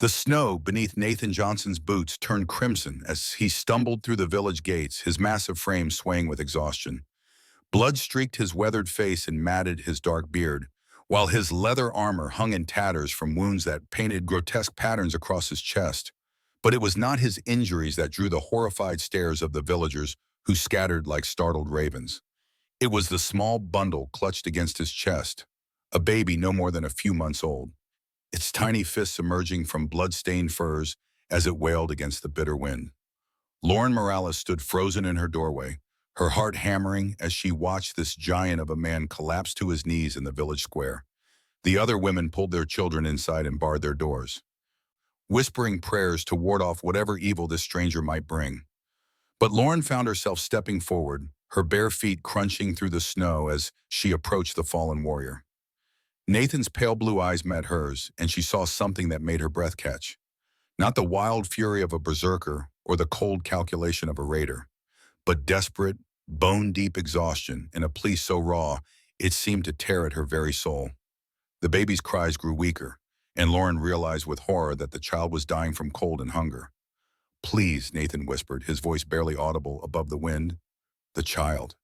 The snow beneath Nathan Johnson's boots turned crimson as he stumbled through the village gates, his massive frame swaying with exhaustion. Blood streaked his weathered face and matted his dark beard, while his leather armor hung in tatters from wounds that painted grotesque patterns across his chest. But it was not his injuries that drew the horrified stares of the villagers who scattered like startled ravens. It was the small bundle clutched against his chest, a baby no more than a few months old, its tiny fists emerging from blood-stained furs as it wailed against the bitter wind. Lauren Morales stood frozen in her doorway, her heart hammering as she watched this giant of a man collapse to his knees in the village square. The other women pulled their children inside and barred their doors, whispering prayers to ward off whatever evil this stranger might bring. But Lauren found herself stepping forward, her bare feet crunching through the snow as she approached the fallen warrior. Nathan's pale blue eyes met hers, and she saw something that made her breath catch. Not the wild fury of a berserker or the cold calculation of a raider, but desperate, bone-deep exhaustion in a plea so raw it seemed to tear at her very soul. The baby's cries grew weaker, and Lauren realized with horror that the child was dying from cold and hunger. "Please," Nathan whispered, his voice barely audible above the wind. "The child.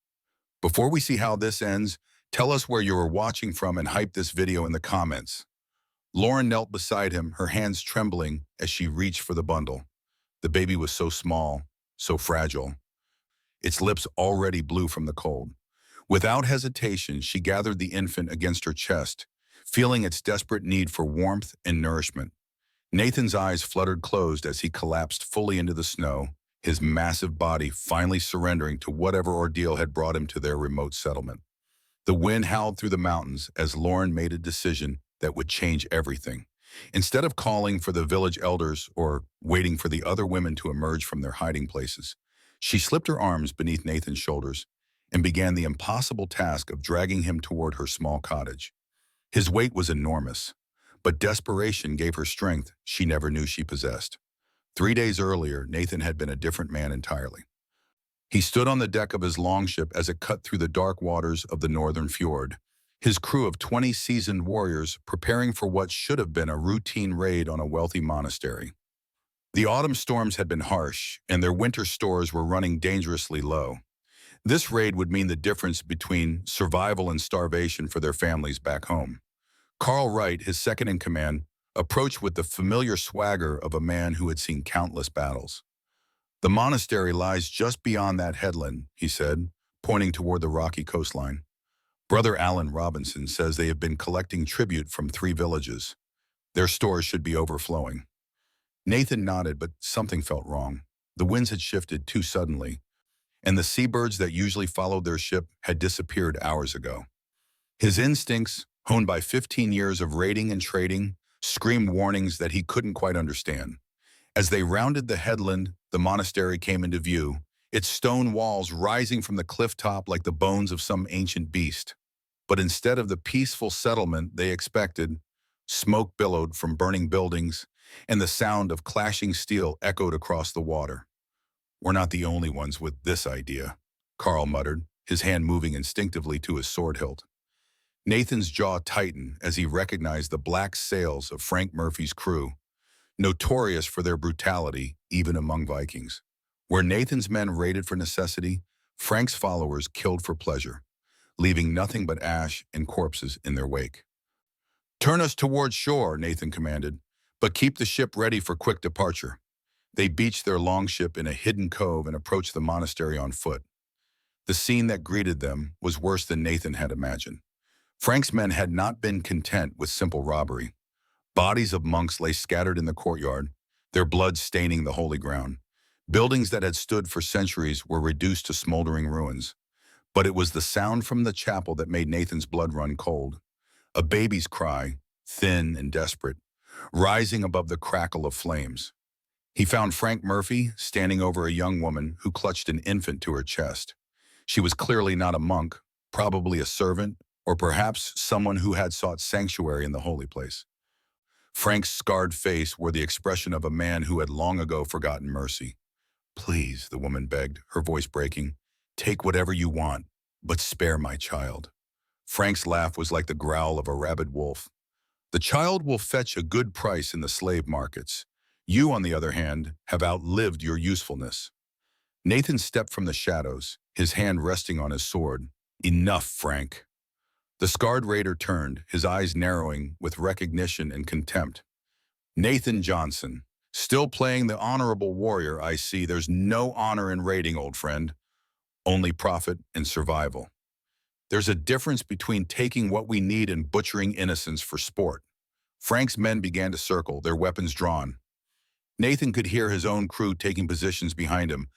Before we see how this ends, tell us where you are watching from and hype this video in the comments." Lauren knelt beside him, her hands trembling as she reached for the bundle. The baby was so small, so fragile, its lips already blue from the cold. Without hesitation, she gathered the infant against her chest, feeling its desperate need for warmth and nourishment. Nathan's eyes fluttered closed as he collapsed fully into the snow, his massive body finally surrendering to whatever ordeal had brought him to their remote settlement. The wind howled through the mountains as Lauren made a decision that would change everything. Instead of calling for the village elders or waiting for the other women to emerge from their hiding places, she slipped her arms beneath Nathan's shoulders and began the impossible task of dragging him toward her small cottage. His weight was enormous, but desperation gave her strength she never knew she possessed. 3 days earlier, Nathan had been a different man entirely. He stood on the deck of his longship as it cut through the dark waters of the northern fjord, his crew of 20 seasoned warriors preparing for what should have been a routine raid on a wealthy monastery. The autumn storms had been harsh, and their winter stores were running dangerously low. This raid would mean the difference between survival and starvation for their families back home. Carl Wright, his second in command, approached with the familiar swagger of a man who had seen countless battles. "The monastery lies just beyond that headland," he said, pointing toward the rocky coastline. "Brother Alan Robinson says they have been collecting tribute from 3 villages. Their stores should be overflowing." Nathan nodded, but something felt wrong. The winds had shifted too suddenly, and the seabirds that usually followed their ship had disappeared hours ago. His instincts, honed by 15 years of raiding and trading, screamed warnings that he couldn't quite understand. As they rounded the headland, the monastery came into view, its stone walls rising from the cliff top like the bones of some ancient beast. But instead of the peaceful settlement they expected, smoke billowed from burning buildings, and the sound of clashing steel echoed across the water. "We're not the only ones with this idea," Carl muttered, his hand moving instinctively to his sword hilt. Nathan's jaw tightened as he recognized the black sails of Frank Murphy's crew, notorious for their brutality even among Vikings. Where Nathan's men raided for necessity, Frank's followers killed for pleasure, leaving nothing but ash and corpses in their wake. "Turn us towards shore," Nathan commanded, "but keep the ship ready for quick departure." They beached their longship in a hidden cove and approached the monastery on foot. The scene that greeted them was worse than Nathan had imagined. Frank's men had not been content with simple robbery. Bodies of monks lay scattered in the courtyard, their blood staining the holy ground. Buildings that had stood for centuries were reduced to smoldering ruins. But it was the sound from the chapel that made Nathan's blood run cold. A baby's cry, thin and desperate, rising above the crackle of flames. He found Frank Murphy standing over a young woman who clutched an infant to her chest. She was clearly not a monk, probably a servant, or perhaps someone who had sought sanctuary in the holy place. Frank's scarred face wore the expression of a man who had long ago forgotten mercy. "Please," the woman begged, her voice breaking, "take whatever you want, but spare my child." Frank's laugh was like the growl of a rabid wolf. The child will fetch a good price in the slave markets. You, on the other hand, have outlived your usefulness. Nathan stepped from the shadows, his hand resting on his sword. Enough, Frank. The scarred raider turned, his eyes narrowing with recognition and contempt. Nathan Johnson, still playing the honorable warrior, I see. There's no honor in raiding, old friend. Only profit and survival. There's a difference between taking what we need and butchering innocents for sport. Frank's men began to circle, their weapons drawn. Nathan could hear his own crew taking positions behind him,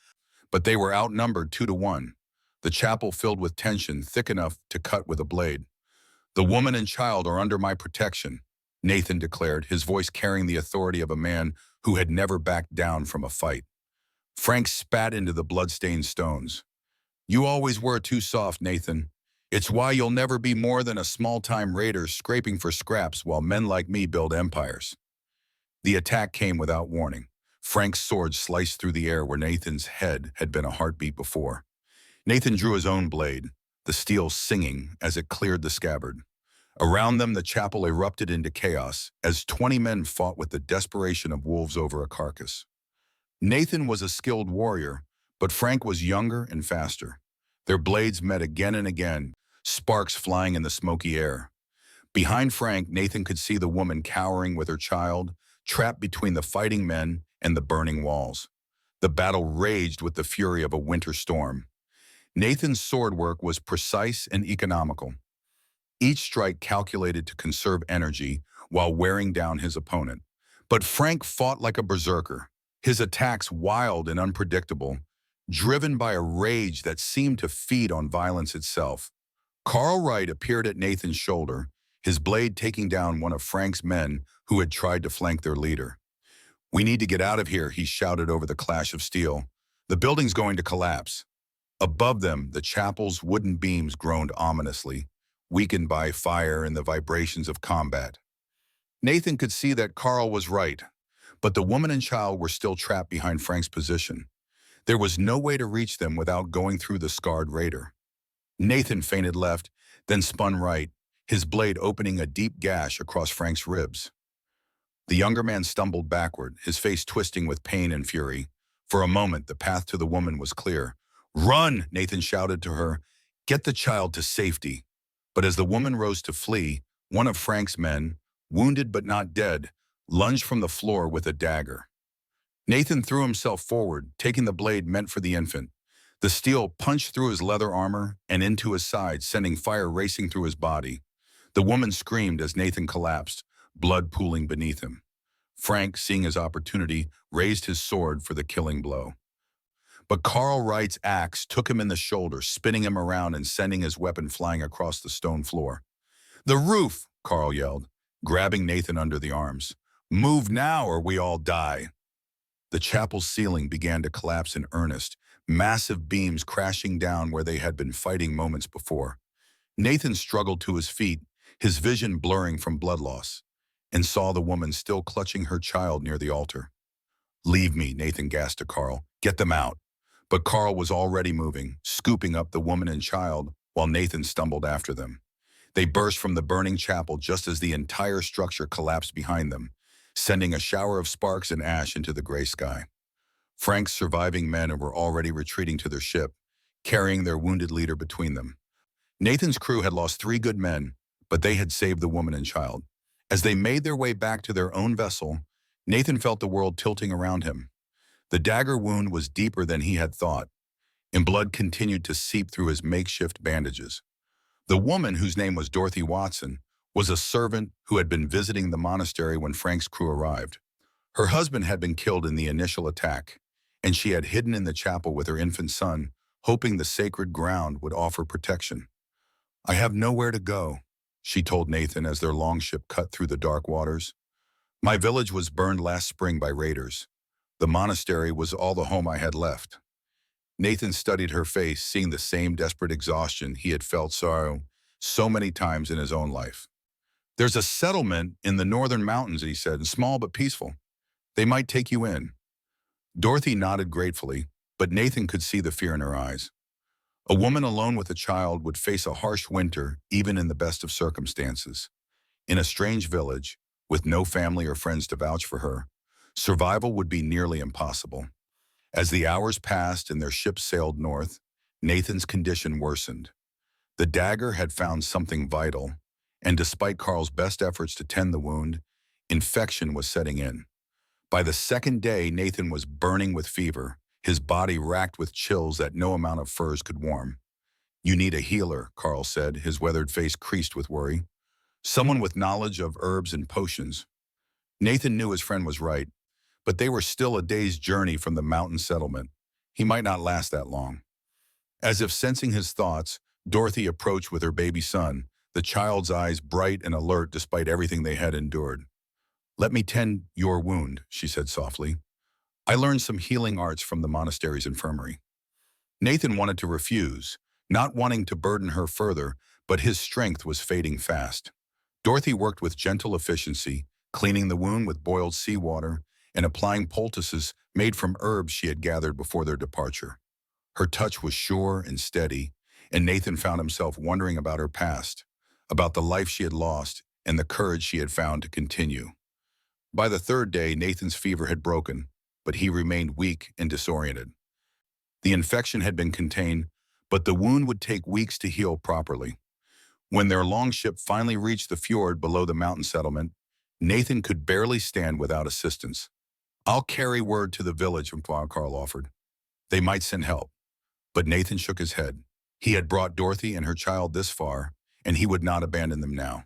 but they were outnumbered 2-1. The chapel filled with tension, thick enough to cut with a blade. The woman and child are under my protection, Nathan declared, his voice carrying the authority of a man who had never backed down from a fight. Frank spat into the blood-stained stones. You always were too soft, Nathan. It's why you'll never be more than a small-time raider scraping for scraps while men like me build empires. The attack came without warning. Frank's sword sliced through the air where Nathan's head had been a heartbeat before. Nathan drew his own blade, the steel singing as it cleared the scabbard. Around them, the chapel erupted into chaos as 20 men fought with the desperation of wolves over a carcass. Nathan was a skilled warrior, but Frank was younger and faster. Their blades met again and again, sparks flying in the smoky air. Behind Frank, Nathan could see the woman cowering with her child, trapped between the fighting men and the burning walls. The battle raged with the fury of a winter storm. Nathan's sword work was precise and economical, each strike calculated to conserve energy while wearing down his opponent. But Frank fought like a berserker, his attacks wild and unpredictable, driven by a rage that seemed to feed on violence itself. Carl Wright appeared at Nathan's shoulder, his blade taking down one of Frank's men who had tried to flank their leader. We need to get out of here, he shouted over the clash of steel. The building's going to collapse. Above them, the chapel's wooden beams groaned ominously, weakened by fire and the vibrations of combat. Nathan could see that Carl was right, but the woman and child were still trapped behind Frank's position. There was no way to reach them without going through the scarred raider. Nathan feinted left, then spun right, his blade opening a deep gash across Frank's ribs. The younger man stumbled backward, his face twisting with pain and fury. For a moment, the path to the woman was clear. Run, Nathan shouted to her. Get the child to safety. But as the woman rose to flee, one of Frank's men, wounded but not dead, lunged from the floor with a dagger. Nathan threw himself forward, taking the blade meant for the infant. The steel punched through his leather armor and into his side, sending fire racing through his body. The woman screamed as Nathan collapsed, blood pooling beneath him. Frank, seeing his opportunity, raised his sword for the killing blow. But Carl Wright's axe took him in the shoulder, spinning him around and sending his weapon flying across the stone floor. The roof, Carl yelled, grabbing Nathan under the arms. Move now or we all die. The chapel's ceiling began to collapse in earnest, massive beams crashing down where they had been fighting moments before. Nathan struggled to his feet, his vision blurring from blood loss, and saw the woman still clutching her child near the altar. Leave me, Nathan gasped to Carl. Get them out. But Carl was already moving, scooping up the woman and child while Nathan stumbled after them. They burst from the burning chapel just as the entire structure collapsed behind them, sending a shower of sparks and ash into the gray sky. Frank's surviving men were already retreating to their ship, carrying their wounded leader between them. Nathan's crew had lost 3 good men, but they had saved the woman and child. As they made their way back to their own vessel, Nathan felt the world tilting around him. The dagger wound was deeper than he had thought, and blood continued to seep through his makeshift bandages. The woman, whose name was Dorothy Watson, was a servant who had been visiting the monastery when Frank's crew arrived. Her husband had been killed in the initial attack, and she had hidden in the chapel with her infant son, hoping the sacred ground would offer protection. I have nowhere to go, she told Nathan as their longship cut through the dark waters. My village was burned last spring by raiders. The monastery was all the home I had left. Nathan studied her face, seeing the same desperate exhaustion he had felt so many times in his own life. There's a settlement in the northern mountains, he said, small but peaceful. They might take you in. Dorothy nodded gratefully, but Nathan could see the fear in her eyes. A woman alone with a child would face a harsh winter, even in the best of circumstances. In a strange village, with no family or friends to vouch for her, survival would be nearly impossible. As the hours passed and their ship sailed north, Nathan's condition worsened. The dagger had found something vital, and despite Carl's best efforts to tend the wound, infection was setting in. By the second day, Nathan was burning with fever, his body racked with chills that no amount of furs could warm. "You need a healer," Carl said, his weathered face creased with worry. "Someone with knowledge of herbs and potions." Nathan knew his friend was right, but they were still a day's journey from the mountain settlement. He might not last that long. As if sensing his thoughts, Dorothy approached with her baby son, the child's eyes bright and alert despite everything they had endured. "Let me tend your wound," she said softly. "I learned some healing arts from the monastery's infirmary." Nathan wanted to refuse, not wanting to burden her further, but his strength was fading fast. Dorothy worked with gentle efficiency, cleaning the wound with boiled seawater and applying poultices made from herbs she had gathered before their departure. Her touch was sure and steady, and Nathan found himself wondering about her past, about the life she had lost and the courage she had found to continue. By the third day, Nathan's fever had broken, but he remained weak and disoriented. The infection had been contained, but the wound would take weeks to heal properly. When their longship finally reached the fjord below the mountain settlement, Nathan could barely stand without assistance. "I'll carry word to the village," Carl offered. "They might send help." But Nathan shook his head. He had brought Dorothy and her child this far, and he would not abandon them now.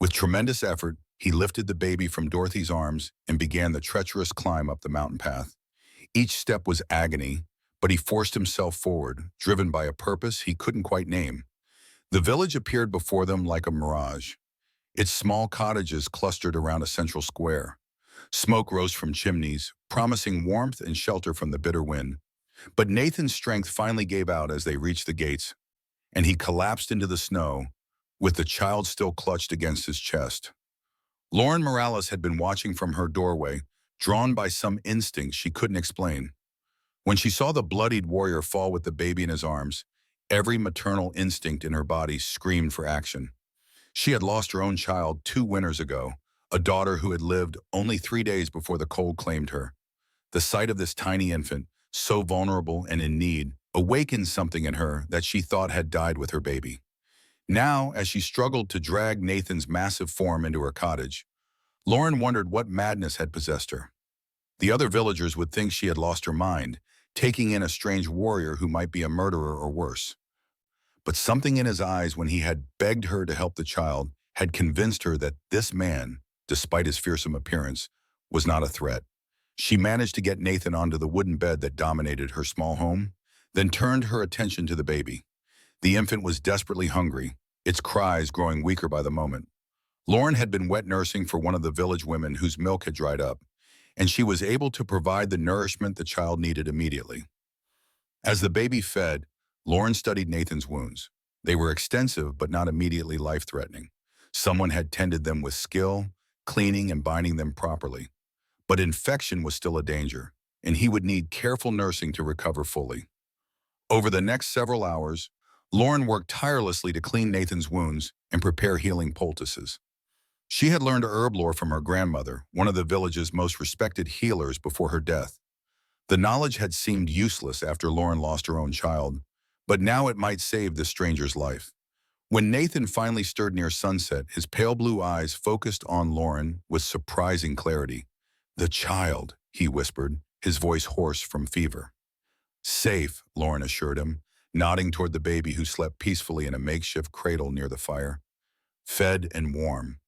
With tremendous effort, he lifted the baby from Dorothy's arms and began the treacherous climb up the mountain path. Each step was agony, but he forced himself forward, driven by a purpose he couldn't quite name. The village appeared before them like a mirage. Its small cottages clustered around a central square. Smoke rose from chimneys, promising warmth and shelter from the bitter wind. But Nathan's strength finally gave out as they reached the gates, and he collapsed into the snow, with the child still clutched against his chest. Lauren Morales had been watching from her doorway, drawn by some instinct she couldn't explain. When she saw the bloodied warrior fall with the baby in his arms, every maternal instinct in her body screamed for action. She had lost her own child 2 winters ago, a daughter who had lived only 3 days before the cold claimed her. The sight of this tiny infant, so vulnerable and in need, awakened something in her that she thought had died with her baby. Now, as she struggled to drag Nathan's massive form into her cottage, Lauren wondered what madness had possessed her. The other villagers would think she had lost her mind, taking in a strange warrior who might be a murderer or worse. But something in his eyes when he had begged her to help the child had convinced her that this man, despite his fearsome appearance, was not a threat. She managed to get Nathan onto the wooden bed that dominated her small home, then turned her attention to the baby. The infant was desperately hungry, its cries growing weaker by the moment. Lauren had been wet nursing for one of the village women whose milk had dried up, and she was able to provide the nourishment the child needed immediately. As the baby fed, Lauren studied Nathan's wounds. They were extensive but not immediately life-threatening. Someone had tended them with skill, cleaning and binding them properly. But infection was still a danger, and he would need careful nursing to recover fully. Over the next several hours, Lauren worked tirelessly to clean Nathan's wounds and prepare healing poultices. She had learned herb lore from her grandmother, one of the village's most respected healers before her death. The knowledge had seemed useless after Lauren lost her own child, but now it might save this stranger's life. When Nathan finally stirred near sunset, his pale blue eyes focused on Lauren with surprising clarity. "The child," he whispered, his voice hoarse from fever. "Safe," Lauren assured him, nodding toward the baby who slept peacefully in a makeshift cradle near the fire. "Fed and warm."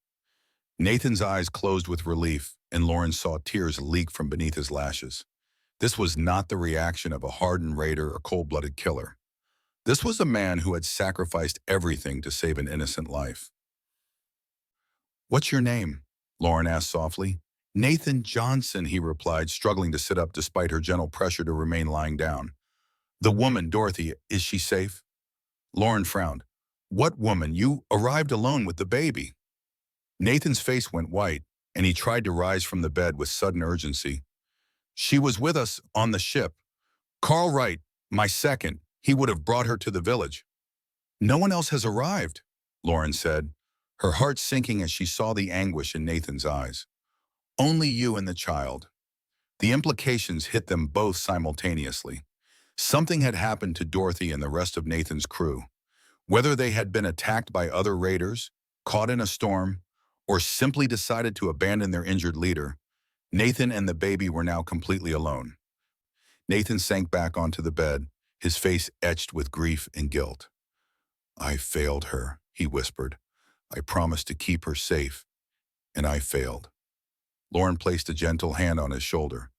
Nathan's eyes closed with relief, and Lauren saw tears leak from beneath his lashes. This was not the reaction of a hardened raider or cold-blooded killer. This was a man who had sacrificed everything to save an innocent life. "What's your name?" Lauren asked softly. "Nathan Johnson," he replied, struggling to sit up despite her gentle pressure to remain lying down. "The woman, Dorothy, is she safe?" Lauren frowned. "What woman? You arrived alone with the baby." Nathan's face went white, and he tried to rise from the bed with sudden urgency. "She was with us on the ship. Carl Wright, my second, he would have brought her to the village." "No one else has arrived," Lauren said. her heart sinking as she saw the anguish in Nathan's eyes. Only you and the child. The implications hit them both simultaneously. Something had happened to Dorothy and the rest of Nathan's crew. Whether they had been attacked by other raiders, caught in a storm, or simply decided to abandon their injured leader, Nathan and the baby were now completely alone. Nathan sank back onto the bed, his face etched with grief and guilt. "I failed her," he whispered. "I promised to keep her safe, and I failed." Lauren placed a gentle hand on his shoulder.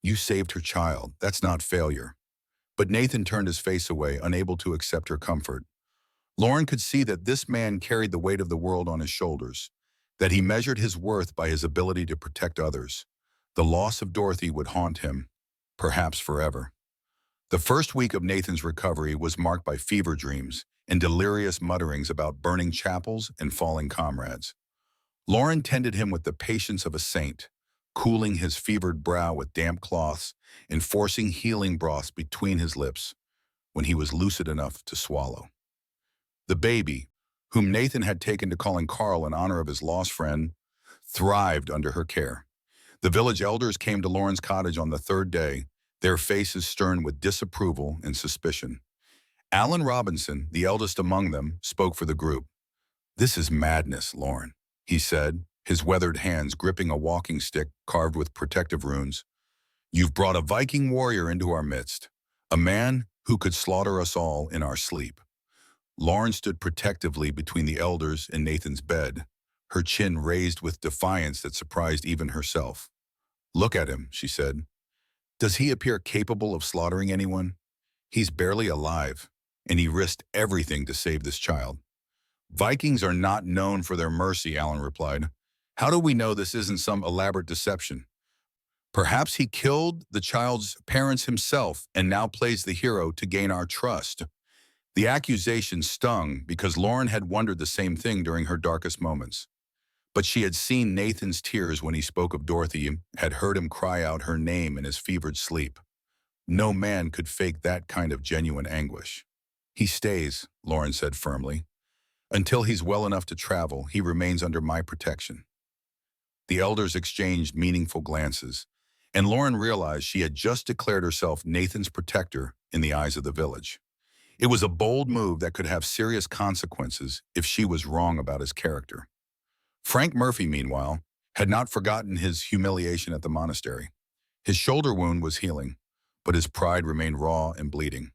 "You saved her child. That's not failure." But Nathan turned his face away, unable to accept her comfort. Lauren could see that this man carried the weight of the world on his shoulders, that he measured his worth by his ability to protect others. The loss of Dorothy would haunt him, perhaps forever. The first week of Nathan's recovery was marked by fever dreams and delirious mutterings about burning chapels and falling comrades. Lauren tended him with the patience of a saint, cooling his fevered brow with damp cloths and forcing healing broths between his lips when he was lucid enough to swallow. The baby, whom Nathan had taken to calling Carl in honor of his lost friend, thrived under her care. The village elders came to Lauren's cottage on the third day, their faces stern with disapproval and suspicion. Alan Robinson, the eldest among them, spoke for the group. "This is madness, Lauren," he said, his weathered hands gripping a walking stick carved with protective runes. "You've brought a Viking warrior into our midst, a man who could slaughter us all in our sleep." Lauren stood protectively between the elders and Nathan's bed, her chin raised with defiance that surprised even herself. "Look at him," she said. "Does he appear capable of slaughtering anyone? He's barely alive, and he risked everything to save this child." "Vikings are not known for their mercy," Alan replied. "How do we know this isn't some elaborate deception? Perhaps he killed the child's parents himself and now plays the hero to gain our trust." The accusation stung because Lauren had wondered the same thing during her darkest moments. But she had seen Nathan's tears when he spoke of Dorothy, had heard him cry out her name in his fevered sleep. No man could fake that kind of genuine anguish. "He stays," Lauren said firmly. "Until he's well enough to travel, he remains under my protection." The elders exchanged meaningful glances, and Lauren realized she had just declared herself Nathan's protector in the eyes of the village. It was a bold move that could have serious consequences if she was wrong about his character. Frank Murphy, meanwhile, had not forgotten his humiliation at the monastery. His shoulder wound was healing, but his pride remained raw and bleeding.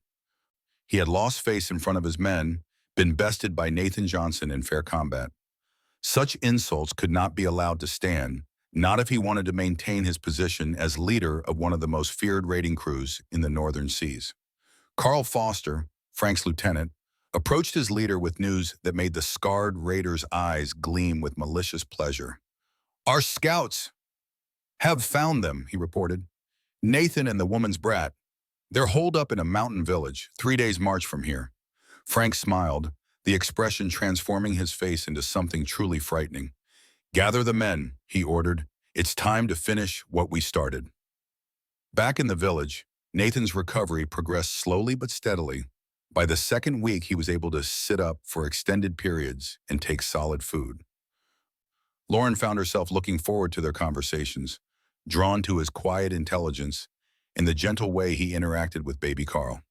He had lost face in front of his men, been bested by Nathan Johnson in fair combat. Such insults could not be allowed to stand, not if he wanted to maintain his position as leader of one of the most feared raiding crews in the northern seas. Carl Foster, Frank's lieutenant, approached his leader with news that made the scarred raider's eyes gleam with malicious pleasure. "Our scouts have found them," he reported. "Nathan and the woman's brat. They're holed up in a mountain village, 3 days' march from here." Frank smiled, the expression transforming his face into something truly frightening. "Gather the men," he ordered. "It's time to finish what we started." Back in the village, Nathan's recovery progressed slowly but steadily. By the second week, he was able to sit up for extended periods and take solid food. Lauren found herself looking forward to their conversations, drawn to his quiet intelligence and the gentle way he interacted with baby Carl.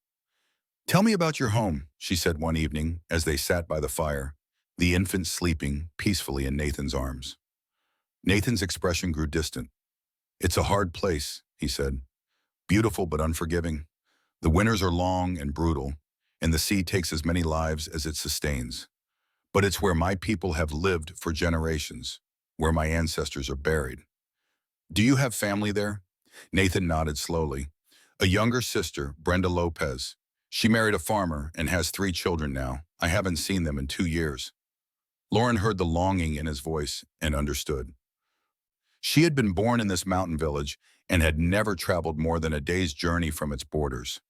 "Tell me about your home," she said one evening as they sat by the fire, the infant sleeping peacefully in Nathan's arms. Nathan's expression grew distant. "It's a hard place," he said. "Beautiful but unforgiving. The winters are long and brutal, and the sea takes as many lives as it sustains. But it's where my people have lived for generations, where my ancestors are buried." "Do you have family there?" Nathan nodded slowly. "A younger sister, Brenda Lopez. She married a farmer and has 3 children now. I haven't seen them in 2 years." Lauren heard the longing in his voice and understood. She had been born in this mountain village and had never traveled more than a day's journey from its borders.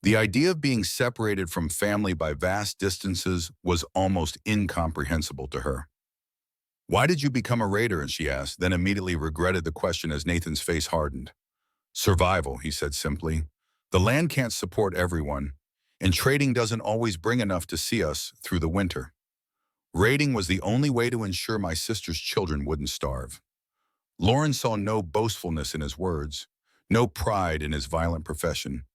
The idea of being separated from family by vast distances was almost incomprehensible to her. "Why did you become a raider?" she asked, then immediately regretted the question as Nathan's face hardened. "Survival," he said simply. "The land can't support everyone, and trading doesn't always bring enough to see us through the winter." Raiding was the only way to ensure my sister's children wouldn't starve. Lauren saw no boastfulness in his words, no pride in his violent profession.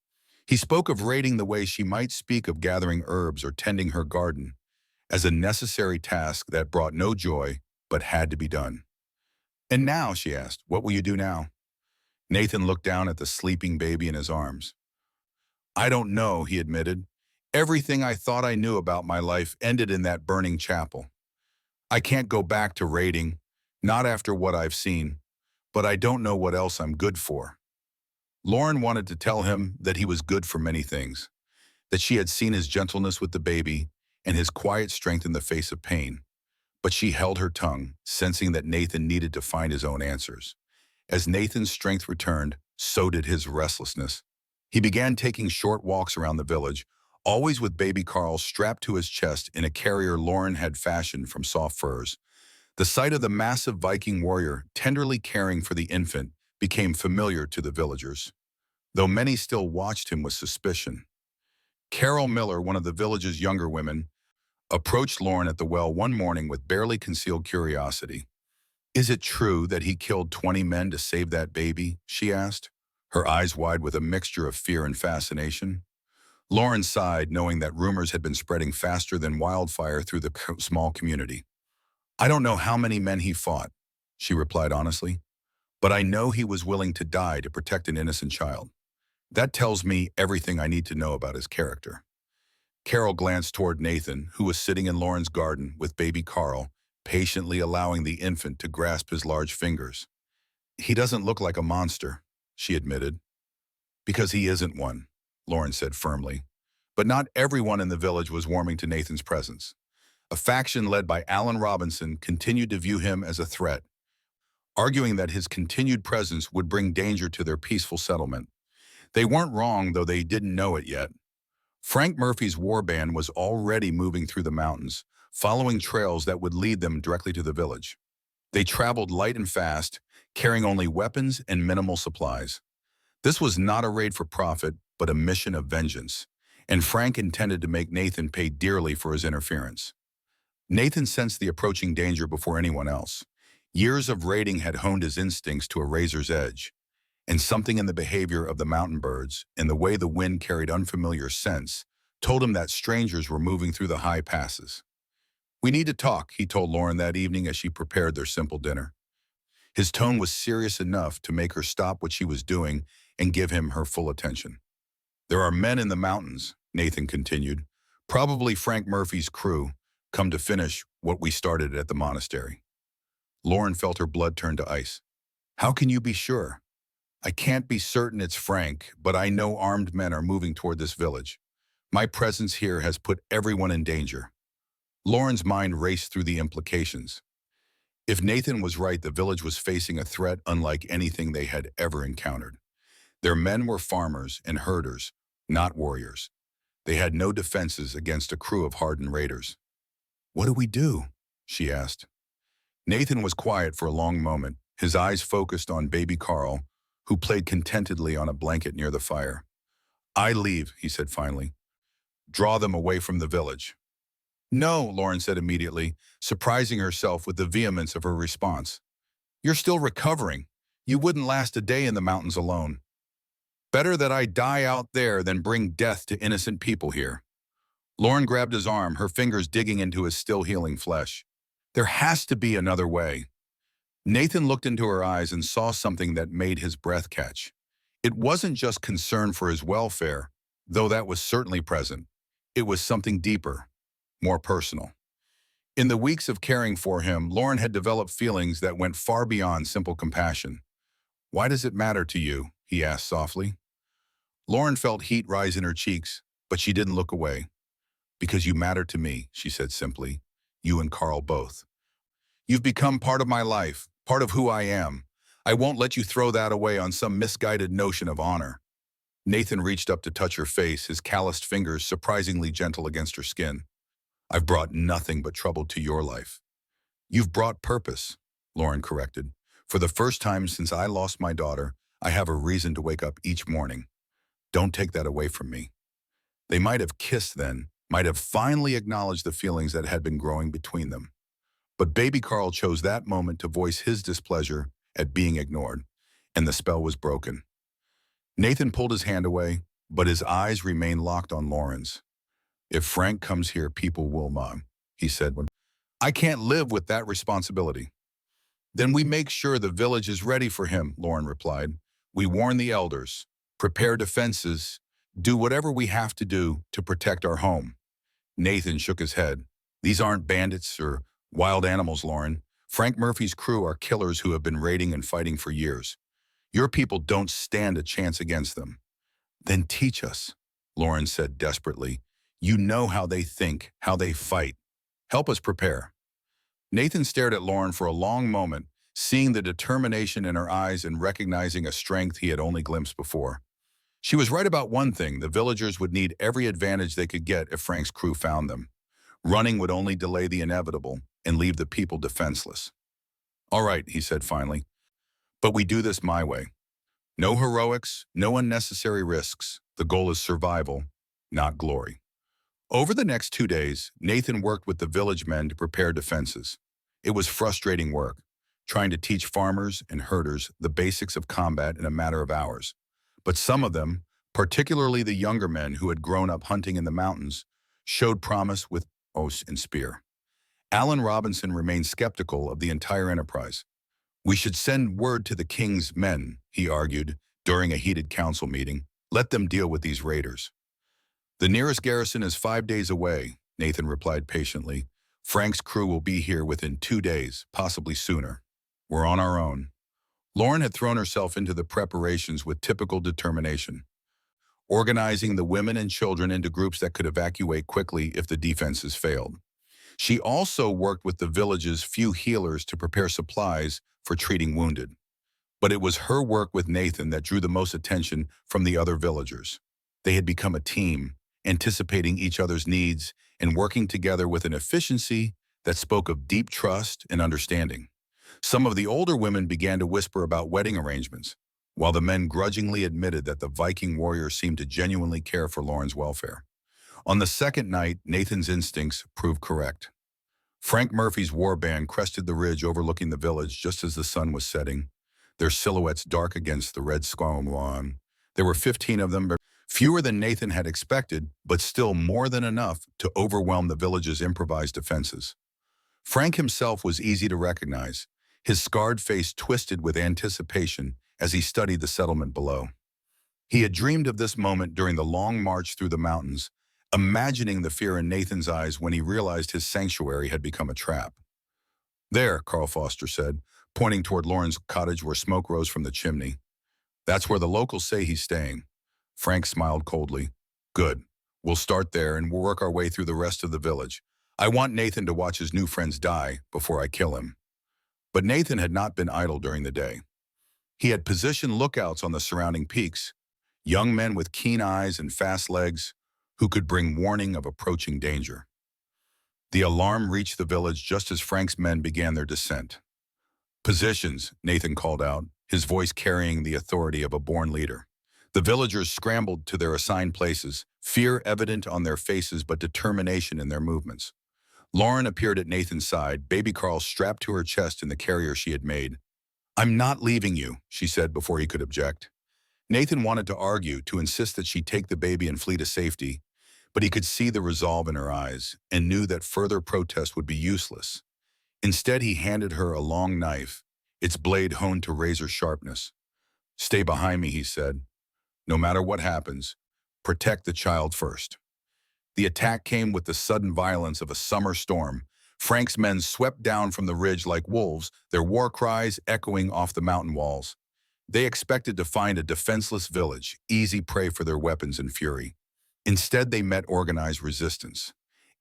He spoke of raiding the way she might speak of gathering herbs or tending her garden, as a necessary task that brought no joy but had to be done. "And now," she asked, "what will you do now?" Nathan looked down at the sleeping baby in his arms. "I don't know," he admitted. "Everything I thought I knew about my life ended in that burning chapel. I can't go back to raiding, not after what I've seen, but I don't know what else I'm good for." Lauren wanted to tell him that he was good for many things, that she had seen his gentleness with the baby and his quiet strength in the face of pain. But she held her tongue, sensing that Nathan needed to find his own answers. As Nathan's strength returned, so did his restlessness. He began taking short walks around the village, always with baby Carl strapped to his chest in a carrier Lauren had fashioned from soft furs. The sight of the massive Viking warrior tenderly caring for the infant became familiar to the villagers, though many still watched him with suspicion. Carol Miller, one of the village's younger women, approached Lauren at the well one morning with barely concealed curiosity. "Is it true that he killed 20 men to save that baby?" she asked, her eyes wide with a mixture of fear and fascination. Lauren sighed, knowing that rumors had been spreading faster than wildfire through the small community. "I don't know how many men he fought," she replied honestly, "but I know he was willing to die to protect an innocent child. That tells me everything I need to know about his character." Carol glanced toward Nathan, who was sitting in Lauren's garden with baby Carl, patiently allowing the infant to grasp his large fingers. "He doesn't look like a monster," she admitted. "Because he isn't one," Lauren said firmly. But not everyone in the village was warming to Nathan's presence. A faction led by Alan Robinson continued to view him as a threat, arguing that his continued presence would bring danger to their peaceful settlement. They weren't wrong, though they didn't know it yet. Frank Murphy's war band was already moving through the mountains, following trails that would lead them directly to the village. They traveled light and fast, carrying only weapons and minimal supplies. This was not a raid for profit, but a mission of vengeance, and Frank intended to make Nathan pay dearly for his interference. Nathan sensed the approaching danger before anyone else. Years of raiding had honed his instincts to a razor's edge, and something in the behavior of the mountain birds and the way the wind carried unfamiliar scents told him that strangers were moving through the high passes. "We need to talk," he told Lauren that evening as she prepared their simple dinner. His tone was serious enough to make her stop what she was doing and give him her full attention. "There are men in the mountains," Nathan continued, "probably Frank Murphy's crew, come to finish what we started at the monastery." Lauren felt her blood turn to ice. "How can you be sure?" "I can't be certain it's Frank, but I know armed men are moving toward this village. My presence here has put everyone in danger." Lauren's mind raced through the implications. If Nathan was right, the village was facing a threat unlike anything they had ever encountered. Their men were farmers and herders, not warriors. They had no defenses against a crew of hardened raiders. "What do we do?" she asked. Nathan was quiet for a long moment, his eyes focused on baby Carl, who played contentedly on a blanket near the fire. "I leave," he said finally. "Draw them away from the village." "No," Lauren said immediately, surprising herself with the vehemence of her response. "You're still recovering. You wouldn't last a day in the mountains alone. Better that I die out there than bring death to innocent people here." Lauren grabbed his arm, her fingers digging into his still healing flesh. "There has to be another way." Nathan looked into her eyes and saw something that made his breath catch. It wasn't just concern for his welfare, though that was certainly present. It was something deeper, more personal. In the weeks of caring for him, Lauren had developed feelings that went far beyond simple compassion. "Why does it matter to you?" he asked softly. Lauren felt heat rise in her cheeks, but she didn't look away. "Because you matter to me," she said simply. "You and Carl both. You've become part of my life, part of who I am. I won't let you throw that away on some misguided notion of honor." Nathan reached up to touch her face, his calloused fingers surprisingly gentle against her skin. "I've brought nothing but trouble to your life." "You've brought purpose," Lauren corrected. "For the first time since I lost my daughter, I have a reason to wake up each morning. Don't take that away from me." They might have kissed then, might have finally acknowledged the feelings that had been growing between them. But baby Carl chose that moment to voice his displeasure at being ignored, and the spell was broken. Nathan pulled his hand away, but his eyes remained locked on Lauren's. "If Frank comes here, people will mob," he said. "I can't live with that responsibility." "Then we make sure the village is ready for him," Lauren replied. "We warn the elders, prepare defenses, do whatever we have to do to protect our home." Nathan shook his head. "These aren't bandits or wild animals, Lauren. Frank Murphy's crew are killers who have been raiding and fighting for years. Your people don't stand a chance against them." "Then teach us," Lauren said desperately. "You know how they think, how they fight. Help us prepare." Nathan stared at Lauren for a long moment, seeing the determination in her eyes and recognizing a strength he had only glimpsed before. She was right about one thing: the villagers would need every advantage they could get if Frank's crew found them. Running would only delay the inevitable and leave the people defenseless. "All right," he said finally, "but we do this my way. No heroics, no unnecessary risks. The goal is survival, not glory." Over the next 2 days, Nathan worked with the village men to prepare defenses. It was frustrating work, trying to teach farmers and herders the basics of combat in a matter of hours. But some of them, particularly the younger men who had grown up hunting in the mountains, showed promise with bow and spear. Alan Robinson remained skeptical of the entire enterprise. "We should send word to the king's men," he argued during a heated council meeting. "Let them deal with these raiders." "The nearest garrison is 5 days away," Nathan replied patiently. "Frank's crew will be here within 2 days, possibly sooner. We're on our own." Lauren had thrown herself into the preparations with typical determination, organizing the women and children into groups that could evacuate quickly if the defenses failed. She also worked with the village's few healers to prepare supplies for treating wounded. But it was her work with Nathan that drew the most attention from the other villagers. They had become a team, anticipating each other's needs and working together with an efficiency that spoke of deep trust and understanding. Some of the older women began to whisper about wedding arrangements, while the men grudgingly admitted that the Viking warrior seemed to genuinely care for Lauren's welfare. On the second night, Nathan's instincts proved correct. Frank Murphy's war band crested the ridge overlooking the village just as the sun was setting, their silhouettes dark against the red skyline. There were 15 of them, fewer than Nathan had expected, but still more than enough to overwhelm the village's improvised defenses. Frank himself was easy to recognize, his scarred face twisted with anticipation as he studied the settlement below. He had dreamed of this moment during the long march through the mountains, imagining the fear in Nathan's eyes when he realized his sanctuary had become a trap. "There," Carl Foster said, pointing toward Lauren's cottage where smoke rose from the chimney. "That's where the locals say he's staying." Frank smiled coldly. "Good. We'll start there and we'll work our way through the rest of the village. I want Nathan to watch his new friends die before I kill him." But Nathan had not been idle during the day. He had positioned lookouts on the surrounding peaks, young men with keen eyes and fast legs who could bring warning of approaching danger. The alarm reached the village just as Frank's men began their descent. "Positions," Nathan called out, his voice carrying the authority of a born leader. The villagers scrambled to their assigned places, fear evident on their faces but determination in their movements. Lauren appeared at Nathan's side, baby Carl strapped to her chest in the carrier she had made. "I'm not leaving you," she said before he could object. Nathan wanted to argue, to insist that she take the baby and flee to safety, but he could see the resolve in her eyes and knew that further protest would be useless. Instead, he handed her a long knife, its blade honed to razor sharpness. "Stay behind me," he said. "No matter what happens, protect the child first." The attack came with the sudden violence of a summer storm. Frank's men swept down from the ridge like wolves, their war cries echoing off the mountain walls. They expected to find a defenseless village, easy prey for their weapons and fury. Instead, they met organized resistance.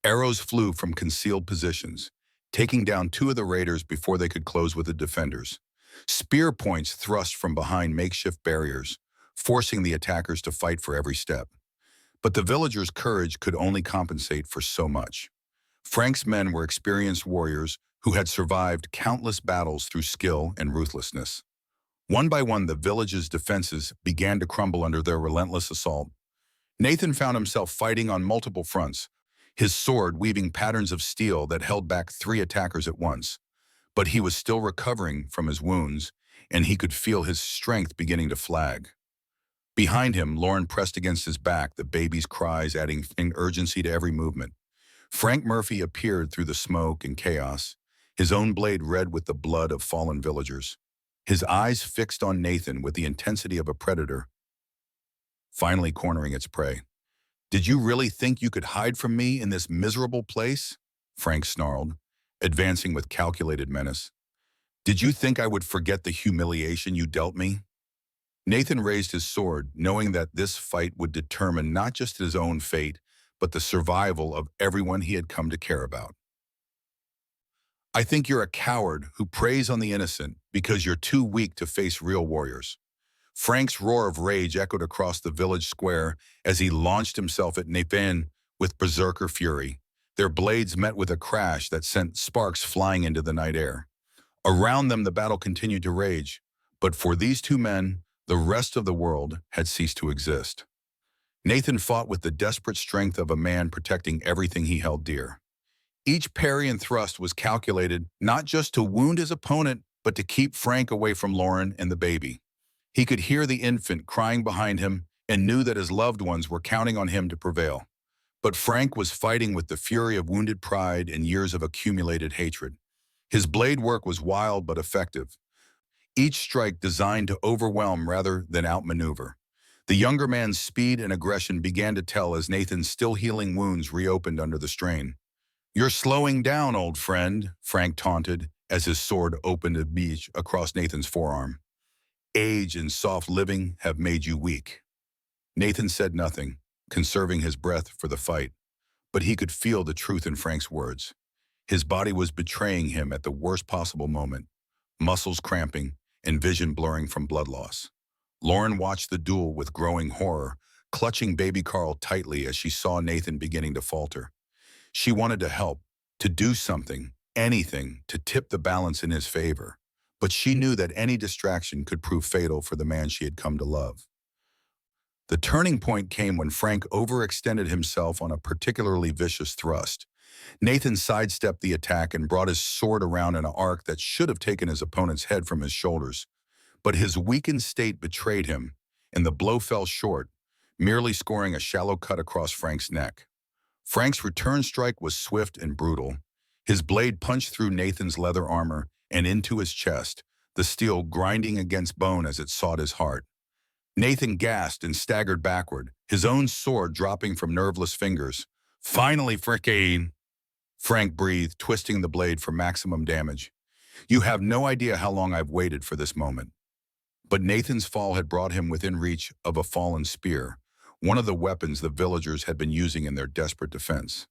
Arrows flew from concealed positions, taking down 2 of the raiders before they could close with the defenders. Spear points thrust from behind makeshift barriers, forcing the attackers to fight for every step. But the villagers' courage could only compensate for so much. Frank's men were experienced warriors who had survived countless battles through skill and ruthlessness. One by one, the village's defenses began to crumble under their relentless assault. Nathan found himself fighting on multiple fronts, his sword weaving patterns of steel that held back 3 attackers at once. But he was still recovering from his wounds, and he could feel his strength beginning to flag. Behind him, Lauren pressed against his back, the baby's cries adding urgency to every movement. Frank Murphy appeared through the smoke and chaos, his own blade red with the blood of fallen villagers. His eyes fixed on Nathan with the intensity of a predator, finally cornering its prey. "Did you really think you could hide from me in this miserable place?" Frank snarled, advancing with calculated menace. "Did you think I would forget the humiliation you dealt me?" Nathan raised his sword, knowing that this fight would determine not just his own fate, but the survival of everyone he had come to care about. "I think you're a coward who preys on the innocent because you're too weak to face real warriors." Frank's roar of rage echoed across the village square as he launched himself at Nathan with berserker fury. Their blades met with a crash that sent sparks flying into the night air. Around them, the battle continued to rage, but for these two men, the rest of the world had ceased to exist. Nathan fought with the desperate strength of a man protecting everything he held dear. Each parry and thrust was calculated not just to wound his opponent, but to keep Frank away from Lauren and the baby. He could hear the infant crying behind him and knew that his loved ones were counting on him to prevail. But Frank was fighting with the fury of wounded pride and years of accumulated hatred. His blade work was wild but effective, each strike designed to overwhelm rather than outmaneuver. The younger man's speed and aggression began to tell as Nathan's still healing wounds reopened under the strain. "You're slowing down, old friend," Frank taunted as his sword opened a beach across Nathan's forearm. "Age and soft living have made you weak." Nathan said nothing, conserving his breath for the fight, but he could feel the truth in Frank's words. His body was betraying him at the worst possible moment, muscles cramping and vision blurring from blood loss. Lauren watched the duel with growing horror, clutching baby Carl tightly as she saw Nathan beginning to falter. She wanted to help, to do something, anything, to tip the balance in his favor, but she knew that any distraction could prove fatal for the man she had come to love. The turning point came when Frank overextended himself on a particularly vicious thrust. Nathan sidestepped the attack and brought his sword around in an arc that should have taken his opponent's head from his shoulders. But his weakened state betrayed him, and the blow fell short, merely scoring a shallow cut across Frank's neck. Frank's return strike was swift and brutal. His blade punched through Nathan's leather armor and into his chest, the steel grinding against bone as it sought his heart. Nathan gasped and staggered backward, his own sword dropping from nerveless fingers. "Finally, frickin'!" Frank breathed, twisting the blade for maximum damage. "You have no idea how long I've waited for this moment." But Nathan's fall had brought him within reach of a fallen spear, one of the weapons the villagers had been using in their desperate defense.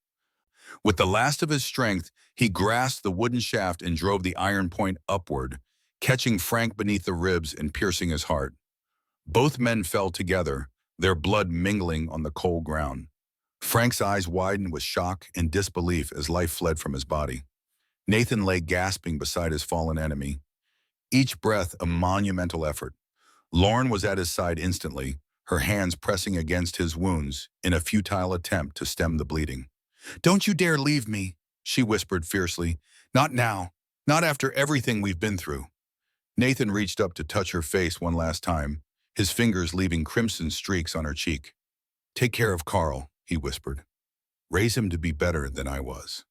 With the last of his strength, he grasped the wooden shaft and drove the iron point upward, catching Frank beneath the ribs and piercing his heart. Both men fell together, their blood mingling on the cold ground. Frank's eyes widened with shock and disbelief as life fled from his body. Nathan lay gasping beside his fallen enemy, each breath a monumental effort. Lauren was at his side instantly, her hands pressing against his wounds in a futile attempt to stem the bleeding. "Don't you dare leave me," she whispered fiercely. "Not now, not after everything we've been through." Nathan reached up to touch her face one last time, his fingers leaving crimson streaks on her cheek. "Take care of Carl," he whispered. "Raise him to be better than I was."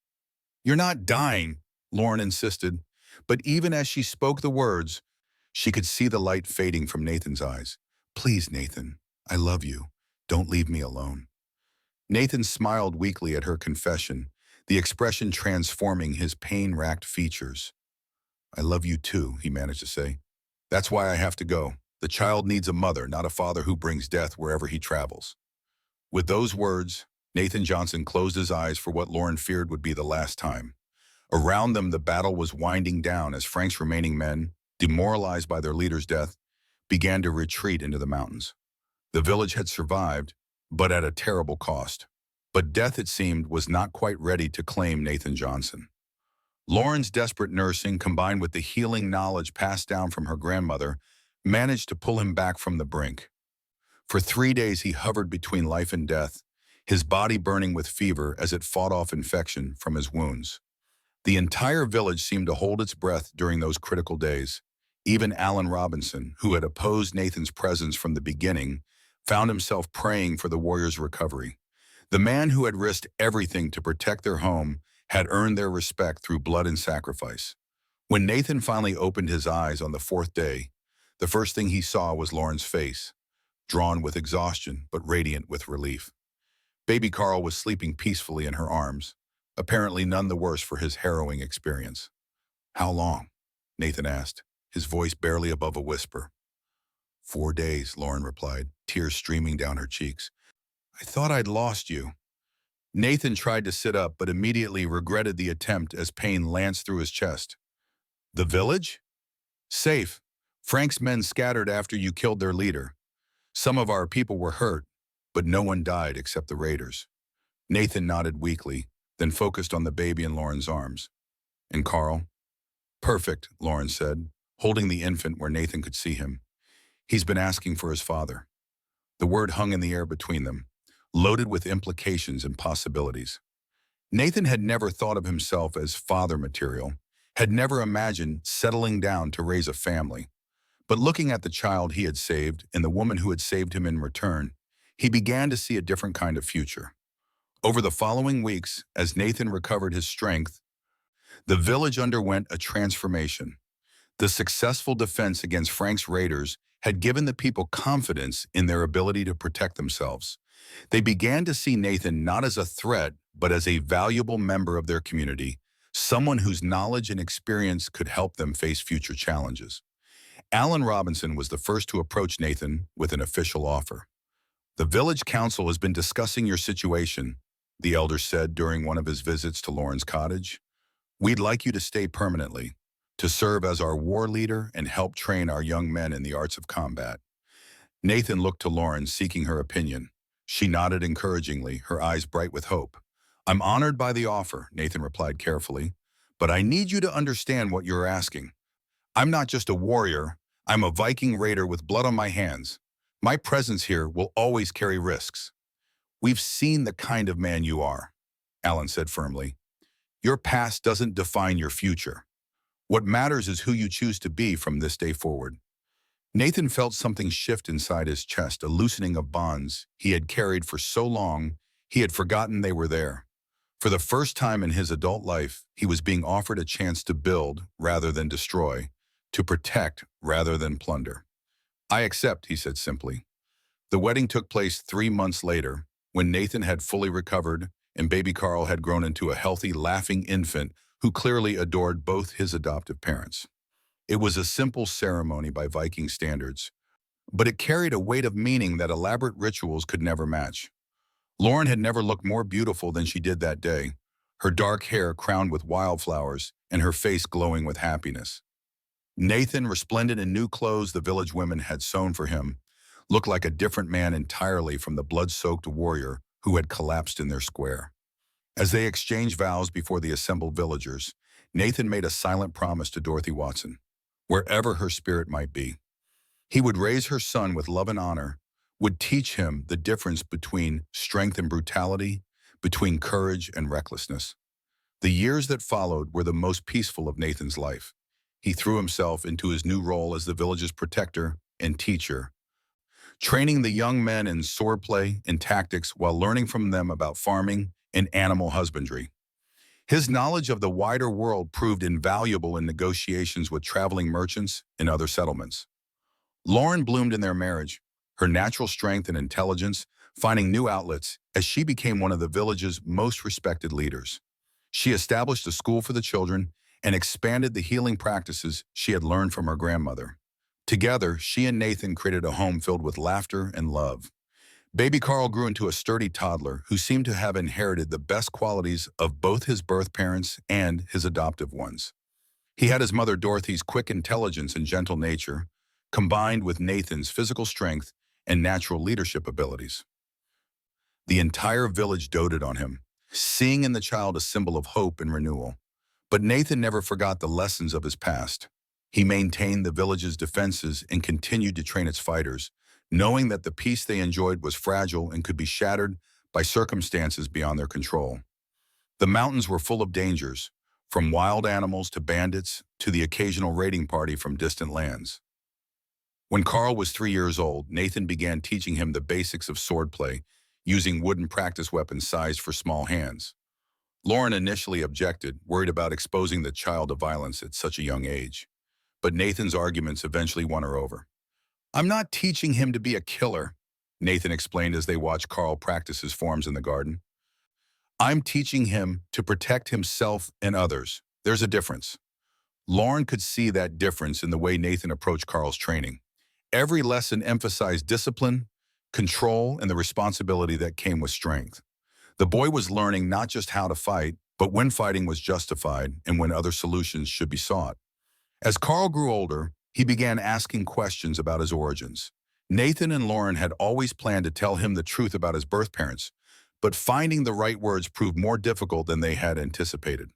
"You're not dying," Lauren insisted, but even as she spoke the words, she could see the light fading from Nathan's eyes. "Please, Nathan, I love you. Don't leave me alone." Nathan smiled weakly at her confession, the expression transforming his pain-racked features. "I love you too," he managed to say. "That's why I have to go. The child needs a mother, not a father who brings death wherever he travels." With those words, Nathan Johnson closed his eyes for what Lauren feared would be the last time. Around them, the battle was winding down as Frank's remaining men, demoralized by their leader's death, began to retreat into the mountains. The village had survived, but at a terrible cost. But death, it seemed, was not quite ready to claim Nathan Johnson. Lauren's desperate nursing, combined with the healing knowledge passed down from her grandmother, managed to pull him back from the brink. For 3 days he hovered between life and death, his body burning with fever as it fought off infection from his wounds. The entire village seemed to hold its breath during those critical days. Even Alan Robinson, who had opposed Nathan's presence from the beginning, found himself praying for the warrior's recovery. The man who had risked everything to protect their home had earned their respect through blood and sacrifice. When Nathan finally opened his eyes on the fourth day, the first thing he saw was Lauren's face, drawn with exhaustion but radiant with relief. Baby Carl was sleeping peacefully in her arms, apparently none the worse for his harrowing experience. "How long?" Nathan asked, his voice barely above a whisper. "4 days," Lauren replied, tears streaming down her cheeks. "I thought I'd lost you." Nathan tried to sit up but immediately regretted the attempt as pain lanced through his chest. "The village?" "Safe. Frank's men scattered after you killed their leader. Some of our people were hurt, but no one died except the raiders." Nathan nodded weakly, then focused on the baby in Lauren's arms. "And Carl?" "Perfect," Lauren said, holding the infant where Nathan could see him. "He's been asking for his father." The word hung in the air between them, loaded with implications and possibilities. Nathan had never thought of himself as father material, had never imagined settling down to raise a family. But looking at the child he had saved and the woman who had saved him in return, he began to see a different kind of future. Over the following weeks, as Nathan recovered his strength, the village underwent a transformation. The successful defense against Frank's raiders had given the people confidence in their ability to protect themselves. They began to see Nathan not as a threat, but as a valuable member of their community, someone whose knowledge and experience could help them face future challenges. Alan Robinson was the first to approach Nathan with an official offer. "The village council has been discussing your situation," the elder said during one of his visits to Lauren's cottage. "We'd like you to stay permanently, to serve as our war leader and help train our young men in the arts of combat." Nathan looked to Lauren, seeking her opinion. She nodded encouragingly, her eyes bright with hope. "I'm honored by the offer," Nathan replied carefully, "but I need you to understand what you're asking. I'm not just a warrior, I'm a Viking raider with blood on my hands. My presence here will always carry risks." "We've seen the kind of man you are," Alan said firmly. "Your past doesn't define your future. What matters is who you choose to be from this day forward." Nathan felt something shift inside his chest, a loosening of bonds he had carried for so long he had forgotten they were there. For the first time in his adult life, he was being offered a chance to build rather than destroy, to protect rather than plunder. "I accept," he said simply. The wedding took place 3 months later, when Nathan had fully recovered and baby Carl had grown into a healthy, laughing infant who clearly adored both his adoptive parents. It was a simple ceremony by Viking standards, but it carried a weight of meaning that elaborate rituals could never match. Lauren had never looked more beautiful than she did that day, her dark hair crowned with wildflowers and her face glowing with happiness. Nathan, resplendent in new clothes the village women had sewn for him, looked like a different man entirely from the blood-soaked warrior who had collapsed in their square. As they exchanged vows before the assembled villagers, Nathan made a silent promise to Dorothy Watson. Wherever her spirit might be, he would raise her son with love and honor, would teach him the difference between strength and brutality, between courage and recklessness. The years that followed were the most peaceful of Nathan's life. He threw himself into his new role as the village's protector and teacher, training the young men in swordplay and tactics while learning from them about farming and animal husbandry. His knowledge of the wider world proved invaluable in negotiations with traveling merchants and other settlements. Lauren bloomed in their marriage, her natural strength and intelligence finding new outlets as she became one of the village's most respected leaders. She established a school for the children and expanded the healing practices she had learned from her grandmother. Together, she and Nathan created a home filled with laughter and love. Baby Carl grew into a sturdy toddler who seemed to have inherited the best qualities of both his birth parents and his adoptive ones. He had his mother Dorothy's quick intelligence and gentle nature, combined with Nathan's physical strength and natural leadership abilities. The entire village doted on him, seeing in the child a symbol of hope and renewal. But Nathan never forgot the lessons of his past. He maintained the village's defenses and continued to train its fighters, knowing that the peace they enjoyed was fragile and could be shattered by circumstances beyond their control. The mountains were full of dangers, from wild animals to bandits to the occasional raiding party from distant lands. When Carl was 3 years old, Nathan began teaching him the basics of swordplay, using wooden practice weapons sized for small hands. Lauren initially objected, worried about exposing the child to violence at such a young age. But Nathan's arguments eventually won her over. "I'm not teaching him to be a killer," Nathan explained as they watched Carl practice his forms in the garden. "I'm teaching him to protect himself and others. There's a difference." Lauren could see that difference in the way Nathan approached Carl's training. Every lesson emphasized discipline, control, and the responsibility that came with strength. The boy was learning not just how to fight, but when fighting was justified and when other solutions should be sought. As Carl grew older, he began asking questions about his origins. Nathan and Lauren had always planned to tell him the truth about his birth parents, but finding the right words proved more difficult than they had anticipated.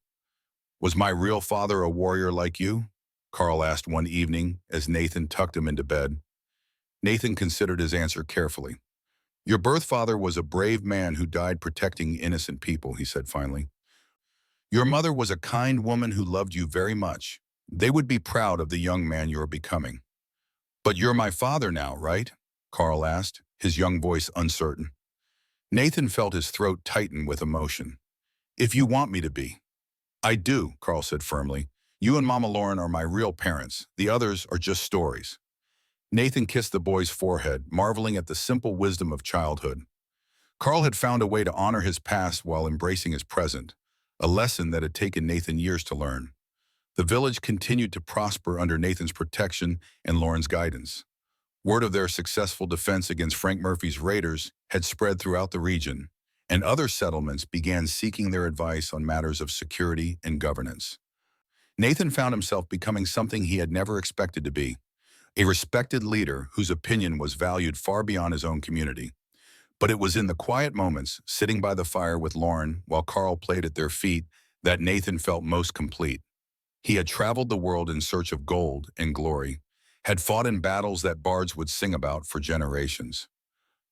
"Was my real father a warrior like you?" Carl asked one evening as Nathan tucked him into bed. Nathan considered his answer carefully. "Your birth father was a brave man who died protecting innocent people," he said finally. "Your mother was a kind woman who loved you very much. They would be proud of the young man you are becoming." "But you're my father now, right?" Carl asked, his young voice uncertain. Nathan felt his throat tighten with emotion. "If you want me to be." "I do," Carl said firmly. "You and Mama Lauren are my real parents. The others are just stories." Nathan kissed the boy's forehead, marveling at the simple wisdom of childhood. Carl had found a way to honor his past while embracing his present, a lesson that had taken Nathan years to learn. The village continued to prosper under Nathan's protection and Lauren's guidance. Word of their successful defense against Frank Murphy's raiders had spread throughout the region, and other settlements began seeking their advice on matters of security and governance. Nathan found himself becoming something he had never expected to be, a respected leader whose opinion was valued far beyond his own community. But it was in the quiet moments, sitting by the fire with Lauren while Carl played at their feet, that Nathan felt most complete. He had traveled the world in search of gold and glory, had fought in battles that bards would sing about for generations.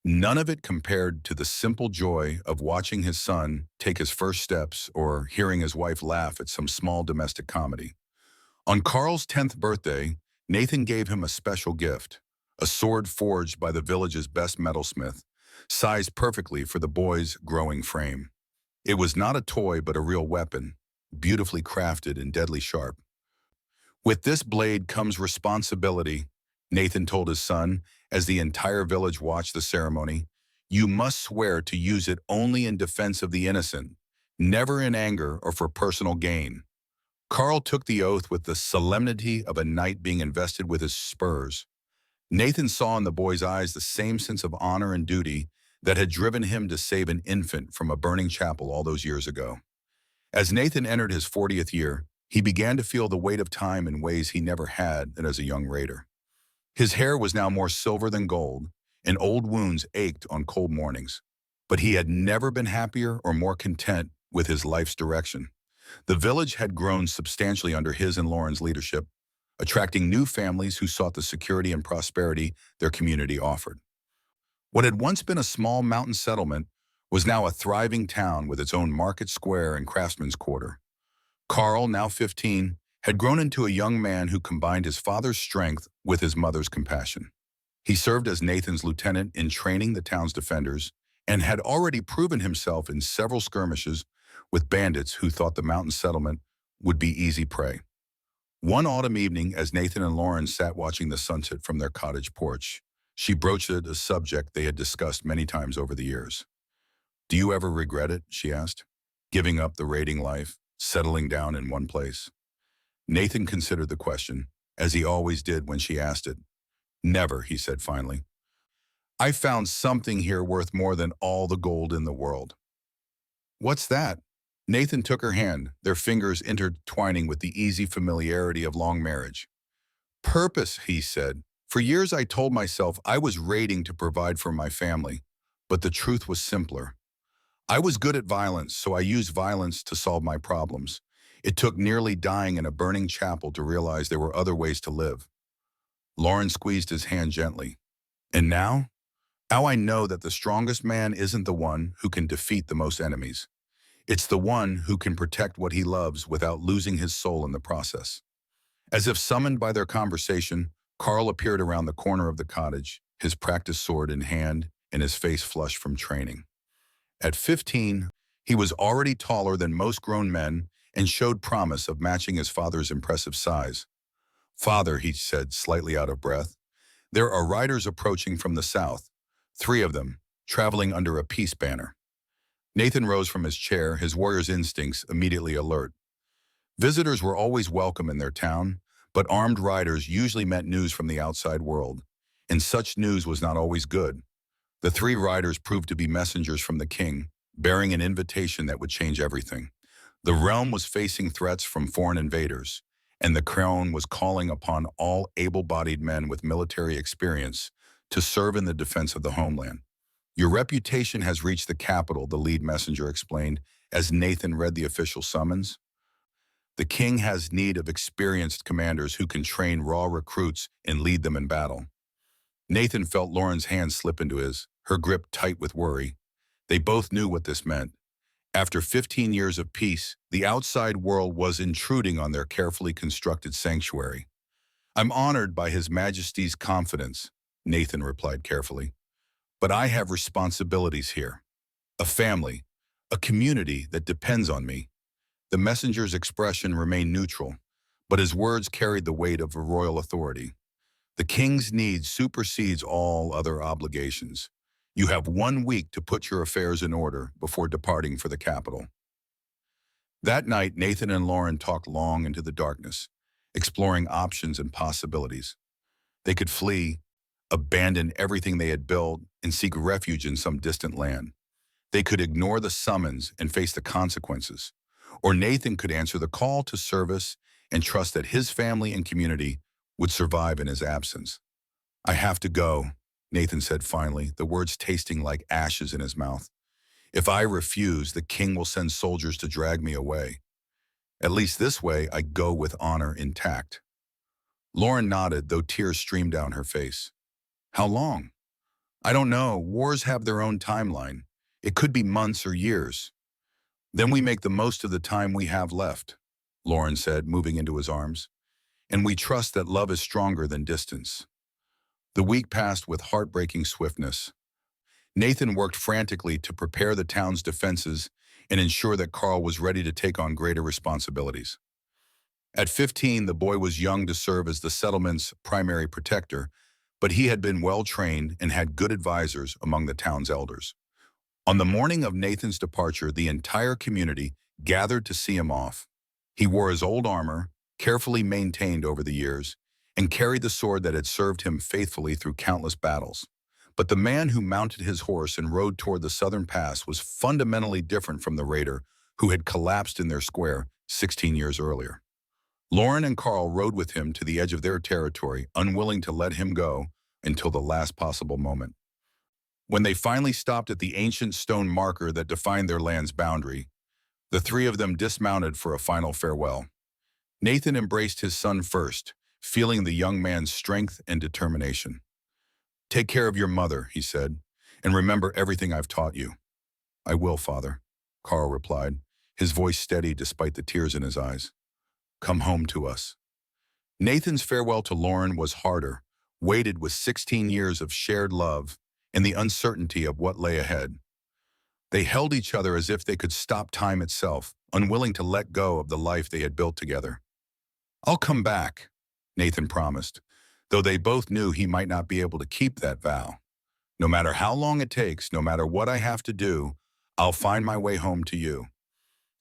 None of it compared to the simple joy of watching his son take his first steps or hearing his wife laugh at some small domestic comedy. On Carl's 10th birthday, Nathan gave him a special gift, a sword forged by the village's best metalsmith, sized perfectly for the boy's growing frame. It was not a toy but a real weapon, beautifully crafted and deadly sharp. "With this blade comes responsibility," Nathan told his son as the entire village watched the ceremony. "You must swear to use it only in defense of the innocent, never in anger or for personal gain." Carl took the oath with the solemnity of a knight being invested with his spurs. Nathan saw in the boy's eyes the same sense of honor and duty that had driven him to save an infant from a burning chapel all those years ago. As Nathan entered his 40th year, he began to feel the weight of time in ways he never had as a young raider. His hair was now more silver than gold, and old wounds ached on cold mornings. But he had never been happier or more content with his life's direction. The village had grown substantially under his and Lauren's leadership, attracting new families who sought the security and prosperity their community offered. What had once been a small mountain settlement was now a thriving town with its own market square and craftsman's quarter. Carl, now 15, had grown into a young man who combined his father's strength with his mother's compassion. He served as Nathan's lieutenant in training the town's defenders and had already proven himself in several skirmishes with bandits who thought the mountain settlement would be easy prey. One autumn evening, as Nathan and Lauren sat watching the sunset from their cottage porch, she broached a subject they had discussed many times over the years. "Do you ever regret it?" she asked. "Giving up the raiding life, settling down in one place?" Nathan considered the question, as he always did when she asked it. "Never," he said finally. "I found something here worth more than all the gold in the world." "What's that?" Nathan took her hand, their fingers intertwining with the easy familiarity of long marriage. "Purpose," he said. "For years I told myself I was raiding to provide for my family, but the truth was simpler. I was good at violence, so I used violence to solve my problems. It took nearly dying in a burning chapel to realize there were other ways to live." Lauren squeezed his hand gently. "And now?" How I know that the strongest man isn't the one who can defeat the most enemies. It's the one who can protect what he loves without losing his soul in the process. As if summoned by their conversation, Carl appeared around the corner of the cottage, his practice sword in hand and his face flushed from training. At 15, he was already taller than most grown men and showed promise of matching his father's impressive size. "Father," he said, slightly out of breath, "there are riders approaching from the south, 3 of them, traveling under a peace banner." Nathan rose from his chair, his warrior's instincts immediately alert. Visitors were always welcome in their town, but armed riders usually meant news from the outside world, and such news was not always good. The 3 riders proved to be messengers from the king, bearing an invitation that would change everything. The realm was facing threats from foreign invaders, and the crown was calling upon all able-bodied men with military experience to serve in the defense of the homeland. "Your reputation has reached the capital," the lead messenger explained as Nathan read the official summons. "The king has need of experienced commanders who can train raw recruits and lead them in battle." Nathan felt Lauren's hand slip into his, her grip tight with worry. They both knew what this meant. After 15 years of peace, the outside world was intruding on their carefully constructed sanctuary. "I'm honored by His Majesty's confidence," Nathan replied carefully. "But I have responsibilities here. A family, a community that depends on me." The messenger's expression remained neutral, but his words carried the weight of a royal authority. "The king's need supersedes all other obligations. You have 1 week to put your affairs in order before departing for the capital." That night, Nathan and Lauren talked long into the darkness, exploring options and possibilities. They could flee, abandon everything they had built, and seek refuge in some distant land. They could ignore the summons and face the consequences. Or Nathan could answer the call to service and trust that his family and community would survive in his absence. "I have to go," Nathan said finally, the words tasting like ashes in his mouth. "If I refuse, the king will send soldiers to drag me away. At least this way, I go with honor intact." Lauren nodded, though tears streamed down her face. "How long?" "I don't know. Wars have their own timeline. It could be months or years." "Then we make the most of the time we have left," Lauren said, moving into his arms. "And we trust that love is stronger than distance." The week passed with heartbreaking swiftness. Nathan worked frantically to prepare the town's defenses and ensure that Carl was ready to take on greater responsibilities. At 15, the boy was young to serve as the settlement's primary protector, but he had been well-trained and had good advisors among the town's elders. On the morning of Nathan's departure, the entire community gathered to see him off. He wore his old armor, carefully maintained over the years, and carried the sword that had served him faithfully through countless battles. But the man who mounted his horse and rode toward the southern pass was fundamentally different from the raider who had collapsed in their square 16 years earlier. Lauren and Carl rode with him to the edge of their territory, unwilling to let him go until the last possible moment. When they finally stopped at the ancient stone marker that defined their land's boundary, the 3 of them dismounted for a final farewell. Nathan embraced his son first, feeling the young man's strength and determination. "Take care of your mother," he said, "and remember everything I've taught you." "I will, Father," Carl replied, his voice steady despite the tears in his eyes. "Come home to us." Nathan's farewell to Lauren was harder, weighted with 16 years of shared love and the uncertainty of what lay ahead. They held each other as if they could stop time itself, unwilling to let go of the life they had built together. "I'll come back," Nathan promised, though they both knew he might not be able to keep that vow. "No matter how long it takes, no matter what I have to do, I'll find my way home to you."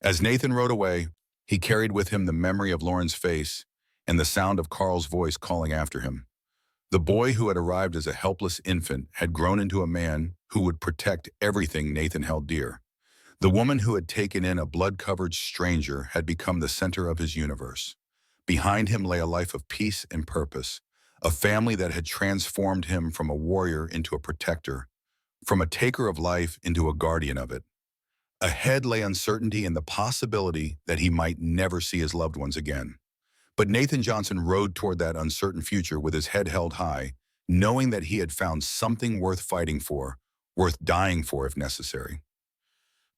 As Nathan rode away, he carried with him the memory of Lauren's face and the sound of Carl's voice calling after him. The boy who had arrived as a helpless infant had grown into a man who would protect everything Nathan held dear. The woman who had taken in a blood-covered stranger had become the center of his universe. Behind him lay a life of peace and purpose, a family that had transformed him from a warrior into a protector, from a taker of life into a guardian of it. Ahead lay uncertainty and the possibility that he might never see his loved ones again. But Nathan Johnson rode toward that uncertain future with his head held high, knowing that he had found something worth fighting for, worth dying for if necessary.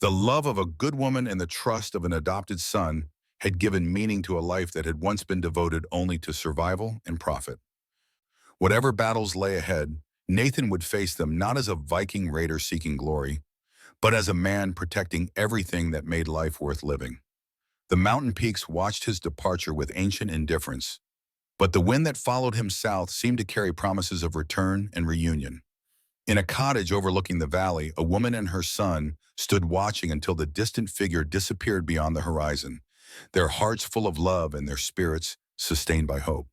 The love of a good woman and the trust of an adopted son had given meaning to a life that had once been devoted only to survival and profit. Whatever battles lay ahead, Nathan would face them not as a Viking raider seeking glory, but as a man protecting everything that made life worth living. The mountain peaks watched his departure with ancient indifference, but the wind that followed him south seemed to carry promises of return and reunion. In a cottage overlooking the valley, a woman and her son stood watching until the distant figure disappeared beyond the horizon, their hearts full of love and their spirits sustained by hope.